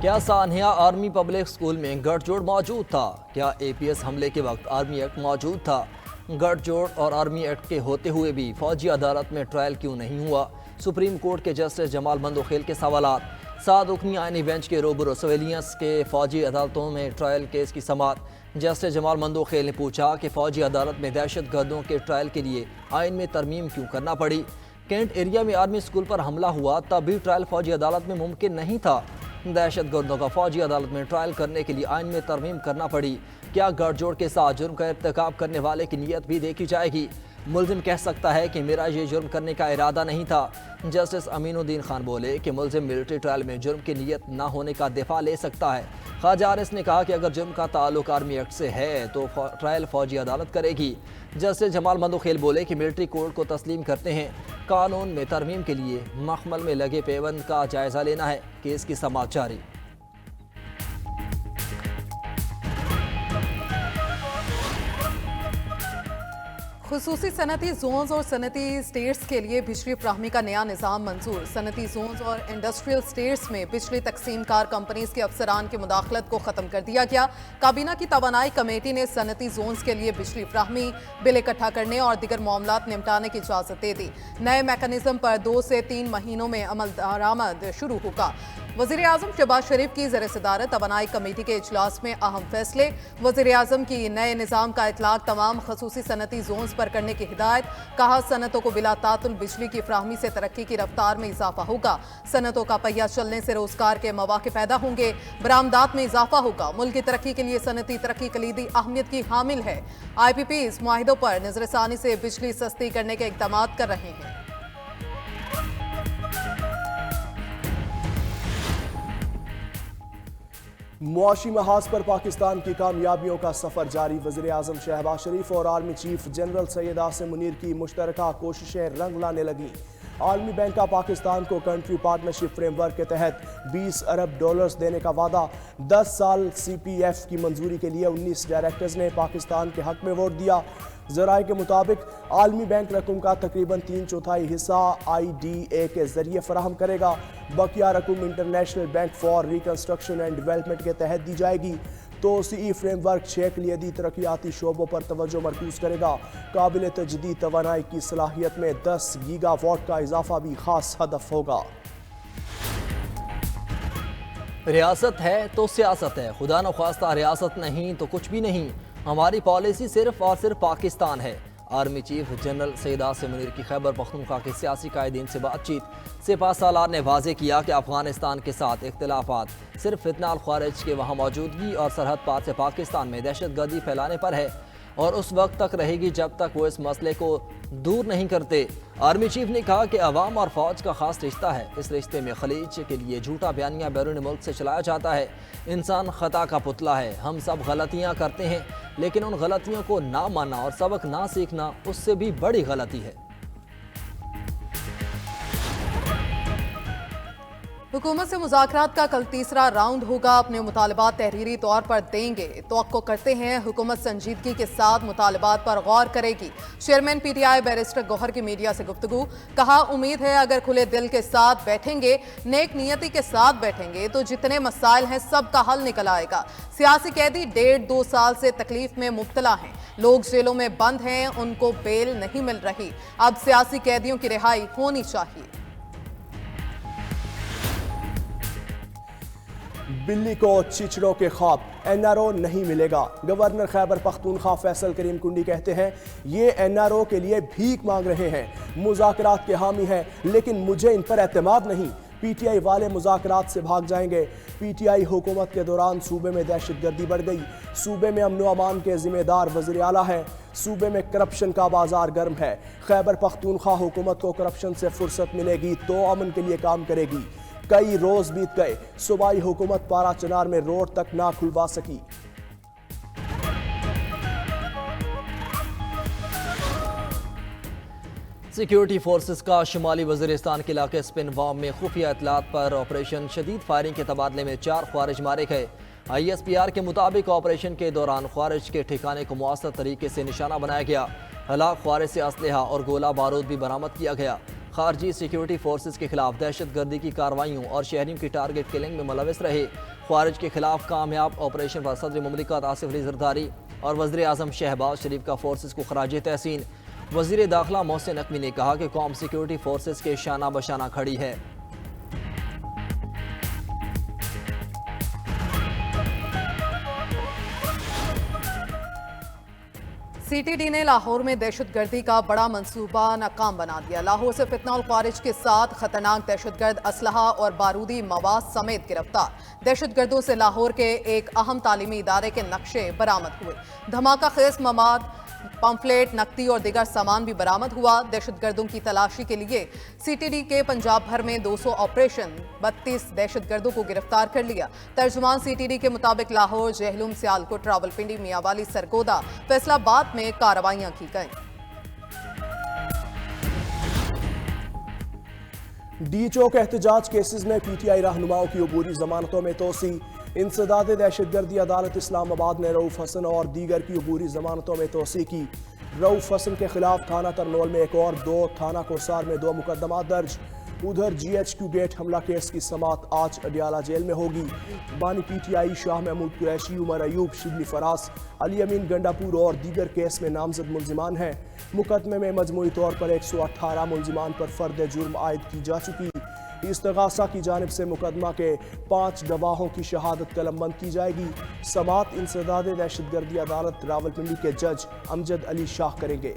क्या Sanya army public school में गठजोड़ मौजूद था? क्या एपीएस हमले के वक्त आर्मी एक्ट मौजूद था? गठजोड़ और आर्मी एक्ट के होते हुए भी फौजी अदालत में ट्रायल क्यों नहीं हुआ? सुप्रीम कोर्ट के जस्टिस जमाल मंदोखेल के सवालात। 7 रुकनी आईनी बेंच के रूबरू सिविलियंस के फौजी अदालतों में ट्रायल केस की समाअत। जस्टिस जमाल मंदोखेल ने पूछा कि फौजी अदालत में दहशत गर्दों के ट्रायल के लिए आइन में तरमीम क्यों करना पड़ी? कैंट एरिया में आर्मी स्कूल पर हमला हुआ तब भी ट्रायल फौजी अदालत में मुमकिन नहीं था। दहशत गर्दों का फौजी अदालत में ट्रायल करने के लिए आइन में तरमीम करना पड़ी। क्या गठजोड़ के साथ जुर्म का इर्तिकाब करने वाले की नीयत भी देखी जाएगी? मुल्जिम कह सकता है कि मेरा ये जुर्म करने का इरादा नहीं था। जस्टिस अमीनुद्दीन खान बोले कि मुल्जिम मिलिट्री ट्रायल में जुर्म की नीयत न होने का दिफा ले सकता है। ख्वाजा आरिस ने कहा कि अगर जुर्म का ताल्लुक आर्मी एक्ट से है तो ट्रायल फौजी अदालत करेगी। जस्टिस जमाल मंदोखेल बोले कि मिलिट्री कोड को तस्लीम करते हैं, कानून में तरमीम के लिए मखमल में लगे पेबंद का जायजा लेना है। केस की समाअत जारी। खुसूसी सनती जोन्स और सनती स्टेट्स के लिए बिजली फ्राहमी का नया निज़ाम मंजूर। सनती जोन्स और इंडस्ट्रियल स्टेट्स में बिजली तकसीम कार कंपनीज के अफसरान की मुदाखलत को ख़त्म कर दिया गया। काबीना की तवानाई कमेटी ने सनती जोन्स के लिए बिजली फ्राहमी, बिल इकट्ठा करने और दीगर मामलात निपटाने की इजाज़त दे दी। नए मैकेनिज्म पर 2 से 3 महीनों में अमल दरामद शुरू होगा। वज़ीर आज़म शहबाज शरीफ की ज़र सदारत तवानाई कमेटी के इजलास में अहम फैसले। वज़ीर आज़म की नए निज़ाम का इतलाक़ तमाम खसूसी सनती जोन्स पर करने की हिदायत। कहा सनतों को बिला तातुल बिजली की फ्राहमी से तरक्की की रफ्तार में इजाफा होगा। सनतों का पहिया चलने से रोजगार के मौके पैदा होंगे, बरामदात में इजाफा होगा। मुल्क की तरक्की के लिए सनती तरक्की कलीदी अहमियत की हामिल है। IPP इस मुआहिदों पर नजरसानी से बिजली सस्ती करने के इक़दाम कर रहे हैं। मुआशी महाज पर पाकिस्तान की कामयाबियों का सफर जारी। वज़ीर आज़म शहबाज शरीफ और army chief general Syed Asim Munir की मुश्तरका कोशिशें रंग लाने लगी। आलमी बैंक का पाकिस्तान को कंट्री पार्टनरशिप फ्रेमवर्क के तहत $20 अरब देने का वादा। 10 साल CPF की मंजूरी के लिए 19 डायरेक्टर्स ने पाकिस्तान के हक में वोट दिया। ज़राए के मुताबिक आलमी बैंक रकम का तकरीबन 3/4 हिस्सा IDA के जरिए फराहम करेगा। बकिया रकम international bank for reconstruction and development के तहत दी जाएगी। तोसी फ्रेमवर्क 6 कलियदी तरक्याती शोबों पर तवज्जो मरकूज करेगा। काबिल तजदीद तवानाई की सलाहियत में 10 गीगावाट का इजाफा भी खास हदफ होगा। रियासत है तो सियासत है, खुदा न ख्वास्ता रियासत नहीं तो कुछ भी नहीं। हमारी पॉलिसी सिर्फ और सिर्फ पाकिस्तान है। Army chief general Syed Asim Munir की खैबर पख्तूनख्वा के सियासी कायदीन से बातचीत। सिपा सालार ने वाज़े किया कि अफगानिस्तान के साथ इख्तिलाफात सिर्फ फितनाल ख़ारिज के वहाँ मौजूदगी और सरहद पार से पाकिस्तान में दहशत गर्दी फैलाने पर है और उस वक्त तक रहेगी जब तक वो इस मसले को दूर नहीं करते। आर्मी चीफ ने कहा कि अवाम और फौज का खास रिश्ता है। इस रिश्ते में खलीज के लिए झूठा बयानिया बैरून मुल्क से चलाया जाता है। इंसान खता का पुतला है। हम सब गलतियां करते हैं, लेकिन उन गलतियों को ना मानना और सबक ना सीखना उससे भी बड़ी गलती है। हुकूमत से मुज़ाकरात का कल तीसरा राउंड होगा। अपने मुतालबात तहरीरी तौर पर देंगे। तवक्को करते हैं हुकूमत संजीदगी के साथ मुतालबात पर गौर करेगी। चेयरमैन PTI बैरिस्टर गौहर की मीडिया से गुफ्तगू। कहा उम्मीद है अगर खुले दिल के साथ बैठेंगे, नेक नियति के साथ बैठेंगे तो जितने मसाइल हैं सब का हल निकल आएगा। सियासी कैदी 1.5-2 साल से तकलीफ में मुब्तला हैं। लोग जेलों में बंद हैं, उनको बेल नहीं मिल रही। अब सियासी कैदियों की रिहाई होनी चाहिए। बिल्ली को चिचड़ों के ख्वाब, NRO नहीं मिलेगा। गवर्नर खैबर पख्तूनख्वा फैसल करीम कुंडी कहते हैं ये NRO के लिए भीख मांग रहे हैं। मुज़ाकरात के हामी हैं, लेकिन मुझे इन पर एतमाद नहीं। PTI वाले मुज़ाकरात से भाग जाएंगे। PTI हुकूमत के दौरान सूबे में दहशतगर्दी बढ़ गई। सूबे में अमन व अमान के जिम्मेदार वज़ीर आला हैं। सूबे में करप्शन का बाजार गर्म है। खैबर पख्तूनख्वा हुकूमत को करप्शन से फुर्सत मिलेगी तो अमन के लिए काम करेगी। कई रोज बीत गए, सूबाई हुकूमत पारा चनार में रोड तक ना खुलवा सकी। सिक्योरिटी फोर्सेस का शुमाली वज़ीरिस्तान के इलाके स्पिनवाम में खुफिया इतलात पर ऑपरेशन शदीद फायरिंग के तबादले में 4 ख्वारिज मारे गए। ISPR के मुताबिक ऑपरेशन के दौरान ख्वारिज के ठिकाने को मुअस्सर तरीके से निशाना बनाया गया। हलाक ख्वारिज से असलहा और गोला बारूद भी बरामद किया गया। खारजी सिक्योरिटी फोर्सेज के खिलाफ दहशतगर्दी की कार्रवाइयों और शहरियों की टारगेट किलिंग में मुलविस रहे। ख्वारिज के खिलाफ कामयाब ऑपरेशन पर सदर मुमलिकत आसिफ अली जरदारी और वज़ीर आज़म शहबाज शरीफ का फोर्सेज को खराज तहसीन। वज़ीर दाखिला मोहसिन नकवी ने कहा कि कौम सिक्योरिटी फोर्सेज के शाना बशाना खड़ी है। सीटीडी ने लाहौर में दहशतगर्दी का बड़ा मंसूबा नाकाम बना दिया। लाहौर से फितना और ख्वारिज के साथ खतरनाक दहशतगर्द असलहा और बारूदी मवाद समेत गिरफ्तार। दहशतगर्दों से लाहौर के एक अहम तालीमी इदारे के नक्शे बरामद हुए। धमाका खेज मवाद, पंफलेट, नकदी और दीगर सामान भी बरामद हुआ। दहशतगर्दों की तलाशी के लिए सीटीडी के पंजाब भर में 200 ऑपरेशन, 32 दहशतगर्दों को गिरफ्तार कर लिया। तर्जुमान सीटीडी के मुताबिक लाहौर, जहलुम, सियालकोट, रावलपिंडी, मियांवाली, सरगोदा, फैसलाबाद में कार्रवाइयां की गईं। डी चौक एहतजाज केसेस में पीटीआई रहनुमाओं की अबूरी जमानतों में तोसी। इंसदाद दहशतगर्दी अदालत इस्लामाबाद ने रऊफ हसन और दीगर की अबूरी जमानतों में तोसी की। रऊफ हसन के खिलाफ थाना तरनोल में एक और 2, थाना कोसार में 2 मुकदमा दर्ज। उधर GHQ गेट हमला केस की समात आज अडियाला जेल में होगी। बानी पीटीआई शाह महमूद कुरैशी, उमर अयूब, शिबली फरास, अली अमीन गंडापुर और दीगर केस में नामजद मुलजिमान हैं। मुकदमे में मजमूई तौर पर 118 मुलजिमान पर फर्द जुर्म आयद की जा चुकी। इस्तगासा की जानिब से मुकदमा के 5 गवाहों की शहादत कलमबंद की जाएगी। समात इंसदाद दहशतगर्दी अदालत रावलपिंडी के जज अमजद अली शाह करेंगे।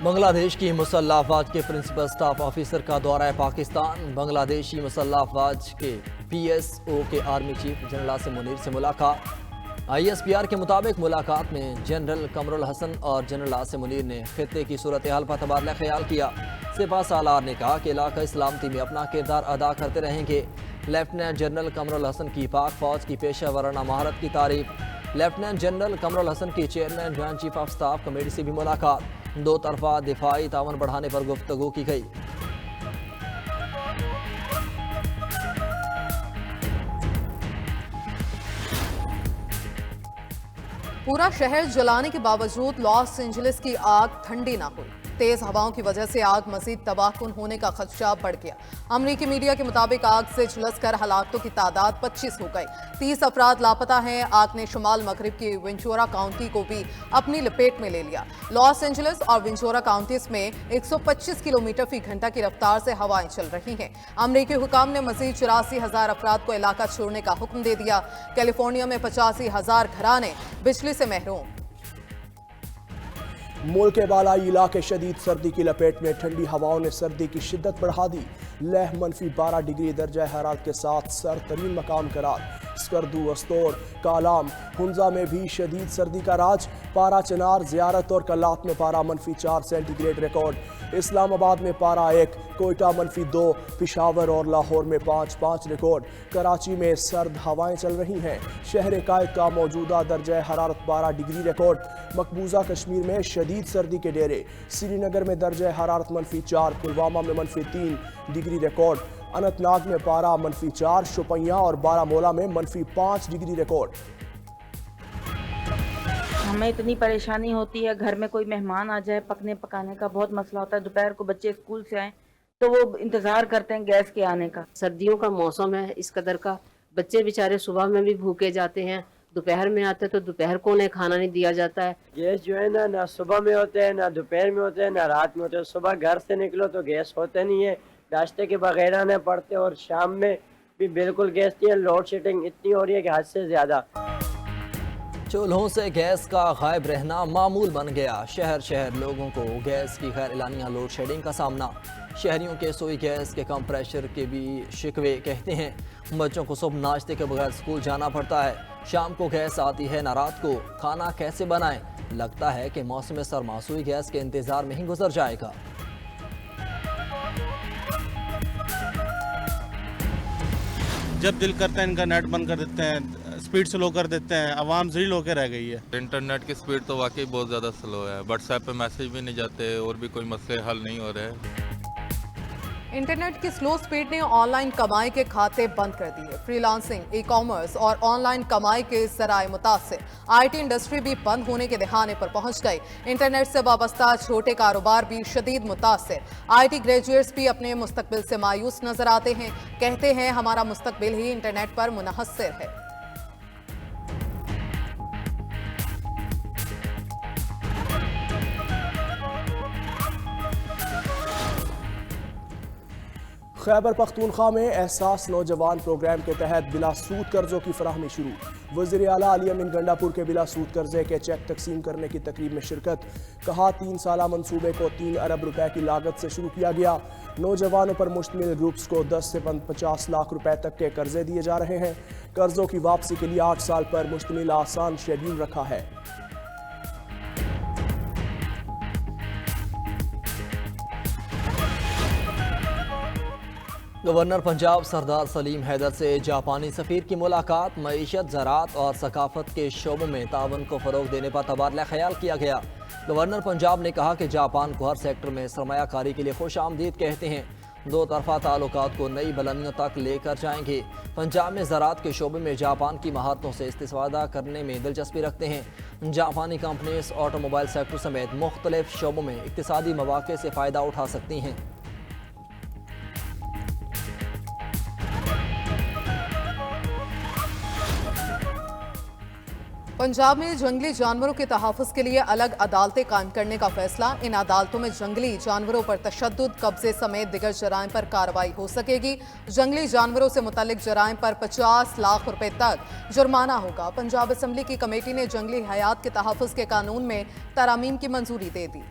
बांग्लादेश की मुसल्लह अफवाज के प्रिंसिपल स्टाफ ऑफिसर का दौरा पाकिस्तान। बांग्लादेशी मुसल्लह अफवाज के PSO के army chief general Asim Munir से मुलाकात। ISPR के मुताबिक मुलाकात में जनरल कमरुल हसन और जनरल आसिम मुनीर ने खित्ते की सूरत हाल पर तबादला ख्याल किया। सिपा सालार ने कहा कि इलाका सलामती में अपना किरदार अदा करते रहेंगे। लेफ्टिनेंट जनरल कमरुल हसन की पाक फौज की पेशा वराना महारत की तारीफ। लेफ्टिनेंट जनरल कमरुल हसन की chairman joint chief of staff committee से भी मुलाकात। 2 तरफा दिफाई तावन बढ़ाने पर गुफ्तगू की गई। पूरा शहर जलाने के बावजूद लॉस एंजलिस की आग ठंडी ना हुई। तेज हवाओं की वजह से आग मजीद तबाहकुन होने का खदशा बढ़ गया। अमरीकी मीडिया के मुताबिक आग से झुलसकर हलाकतों की तादाद 25 हो गई। 30 अफराद लापता हैं। आग ने शुमाल मगरिब की वेंचुरा काउंटी को भी अपनी लपेट में ले लिया। लॉस एंजलिस और वेंचुरा काउंटीज में 125 किलोमीटर फी घंटा की रफ्तार से हवाएं चल रही हैं। अमरीकी हुकाम ने मजीद 84,000 अफराद को इलाका छोड़ने का हुक्म दे दिया। कैलिफोर्निया में 85,000 घराने बिजली से महरूम। मुल्क के बालाई इलाके शदीद सर्दी की लपेट में। ठंडी हवाओं ने सर्दी की शिद्दत बढ़ा दी। लह -12 डिग्री दर्जा हरारत के साथ सर तरीन मकाम करार। स्कर्दू, अस्तोर, कालाम, हुंजा में भी शदीद सर्दी का राज। पारा चनार, ज़ियारत और कल्लात में पारा -4 सेंटीग्रेड रिकॉर्ड। इस्लामाबाद में पारा 1, कोयटा -2, पिशावर और लाहौर में 5 रिकॉर्ड। कराची में सर्द हवाएं चल रही हैं। शहर कायद का मौजूदा दर्जा हरारत 12 डिग्री रिकॉर्ड। मकबूजा कश्मीर में शदीद सर्दी के डेरे। श्रीनगर में दर्जा हरारत -4, पुलवामा में -3 डिग्री रिकॉर्ड। अनंतनाग में पारा -4, शोपियां और बारामूला में -5 डिग्री रिकॉर्ड। हमें इतनी परेशानी होती है, घर में कोई मेहमान आ जाए, पकने पकाने का बहुत मसला होता है। दोपहर को बच्चे स्कूल से आए तो वो इंतज़ार करते हैं गैस के आने का। सर्दियों का मौसम है इस कदर का, बच्चे बेचारे सुबह में भी भूखे जाते हैं, दोपहर में आते तो दोपहर को उन्हें खाना नहीं दिया जाता है। गैस जो है ना सुबह में होते हैं, ना दोपहर में होते हैं, ना रात में होते हैं। सुबह घर से निकलो तो गैस होते नहीं है, नाश्ते के बगैर आने पड़ते, और शाम में भी बिल्कुल गैस नहीं है। लोड शेडिंग इतनी हो रही है कि हद से ज़्यादा। चूल्हों से गैस का गायब रहना मामूल बन गया। शहर शहर लोगों को गैस की गैर एलानिया लोड शेडिंग का सामना। शहरियों के सोई गैस के कम प्रेशर के भी शिकवे कहते हैं। बच्चों को सुबह नाश्ते के बगैर स्कूल जाना पड़ता है, शाम को गैस आती है ना रात को। खाना कैसे बनाएं? लगता है कि मौसम सरमा सुई गैस के इंतजार में ही गुजर जाएगा। जब दिल करता है इनका नेट बंद कर देते हैं, स्पीड स्लो कर देते हैं। आवाम ज़लील होकर रह गई है। इंटरनेट की स्पीड तो वाकई बहुत ज़्यादा स्लो है। व्हाट्सएप पे मैसेज भी नहीं जाते और भी कोई मसले हल नहीं हो रहे। इंटरनेट की स्लो स्पीड ने ऑनलाइन कमाई के खाते बंद कर दिए। फ्रीलांसिंग, ई कॉमर्स और ऑनलाइन कमाई के जराए मुतासिर। आईटी इंडस्ट्री भी बंद होने के दहाने पर पहुंच गई। इंटरनेट से वाबस्ता छोटे कारोबार भी शदीद मुतासिर। आईटी ग्रेजुएट्स भी अपने मुस्तकबिल से मायूस नजर आते हैं। कहते हैं हमारा मुस्तकबिल ही इंटरनेट पर मुनहसर है। खैबर पख्तूनख्वा में एहसास नौजवान प्रोग्राम के तहत बिला सूद कर्जों की फराहमी शुरू। वज़ीर आला अली अमीन गंडापुर के बिला सूद कर्जे के चेक तकसीम करने की तकरीब में शिरकत। कहा 3 साला मंसूबे को 3 अरब रुपए की लागत से शुरू किया गया। नौजवानों पर मुश्तमिल ग्रुप्स को 10 से 50 लाख रुपए तक के कर्जे दिए जा रहे हैं। कर्जों की वापसी के लिए 8 साल पर मुश्तमिल आसान शेड्यूल रखा है। गवर्नर पंजाब सरदार सलीम हैदर से जापानी सफ़ीर की मुलाकात। मईशत, ज़राअत और सकाफत के शोबों में तावन को फ़रोग देने पर तबादला ख्याल किया गया। गवर्नर पंजाब ने कहा कि जापान को हर सेक्टर में सरमायाकारी के लिए खुश आमदीद कहते हैं। 2 तरफ़ा ताल्लुकात को नई बुलंदियों तक लेकर जाएंगे। पंजाब में ज़राअत के शोबे में जापान की महारतों से इस्तिफ़ादा करने में दिलचस्पी रखते हैं। जापानी कंपनीज ऑटोमोबाइल सेक्टर समेत मुख्तलिफ शोबों में इक़्तिसादी मौक़े से फ़ायदा उठा सकती हैं। पंजाब में जंगली जानवरों के तहफ़्फ़ुज़ के लिए अलग अदालतें कायम करने का फैसला। इन अदालतों में जंगली जानवरों पर तशद्दुद, कब्जे समेत दिगर जराइम पर कार्रवाई हो सकेगी। जंगली जानवरों से मुतल्लिक जराइम पर 50 लाख रुपए तक जुर्माना होगा। पंजाब असम्बली की कमेटी ने जंगली हयात के तहफ़्फ़ुज़ के कानून में तरामीम की मंजूरी दे दी।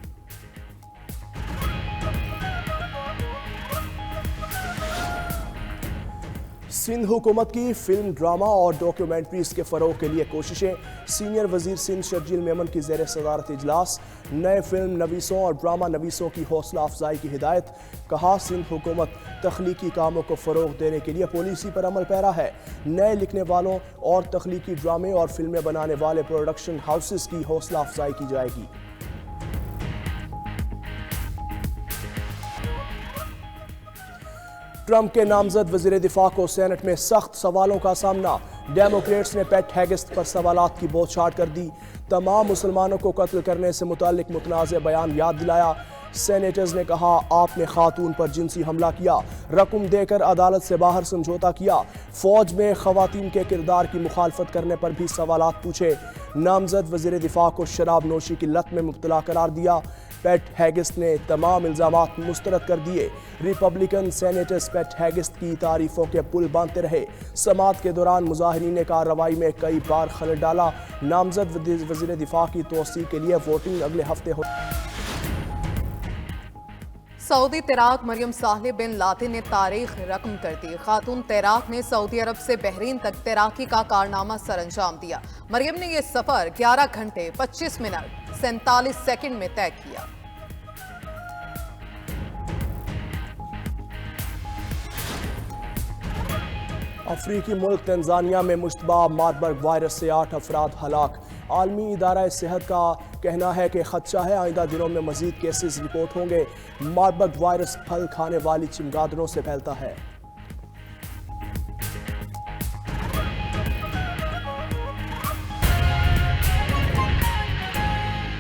सिंध हुकूमत की फिल्म, ड्रामा और डॉक्यूमेंट्रीज के फ़रोग के लिए कोशिशें। सीनियर वजीर सिंध शर्जील मेमन की ज़ेर सदारत इजलास। नए फिल्म नवीसों और ड्रामा नवीसों की हौसला अफजाई की हिदायत। कहा सिंध हुकूमत तख्लीकी कामों को फ़रोग देने के लिए पॉलिसी पर अमल पैरा है। नए लिखने वालों और तख्लीकी ड्रामे और फिल्में बनाने वाले प्रोडक्शन हाउसेस की हौसला अफजाई की जाएगी। ट्रंप के नामजद वज़ीर दिफा को सेनेट में सख्त सवालों का सामना। डेमोक्रेट्स ने पेट हेगेस्ट पर सवालात की बौछार कर दी। तमाम मुसलमानों को कत्ल करने से मुतालिक मुतनाज़ बयान याद दिलाया। सेनेटर्स ने कहा आपने खातून पर जिनसी हमला किया, रकम देकर अदालत से बाहर समझौता किया। फौज में खवातीन के किरदार की मुखालफत करने पर भी सवालात पूछे। नामजद वज़ीर दिफा को शराब नोशी की लत में मुब्तला करार दिया। पेट हेगेस्ट ने तमाम इल्ज़ामात मुस्तरद कर दिए। रिपब्लिकन सेनेटर्स पेट हेगेस्ट की तारीफों के पुल बांधते रहे। समात के दौरान मुजाहिरीन ने कार्रवाई में कई बार खलल डाला। नामजद वज़ीर दिफा की तोसी के लिए वोटिंग अगले हफ्ते हो। सऊदी तैराक मरियम सालेह बिन लादेन ने तारीख रकम कर दी। खातून तैराक ने सऊदी अरब से बहरीन तक तैराकी का कारनामा सरअंजाम दिया। मरियम ने यह सफर 11 घंटे 25 मिनट 47 सेकंड में तय किया। अफ्रीकी मुल्क तंजानिया में मुश्तबा मार्बर्ग वायरस से 8 अफराद हलाक। आलमी इदारा सेहत का कहना है कि खदशा है आइंदा दिनों में मजीद केसेस रिपोर्ट होंगे। मार्बर्ग वायरस फल खाने वाली चमगादड़ों से फैलता है।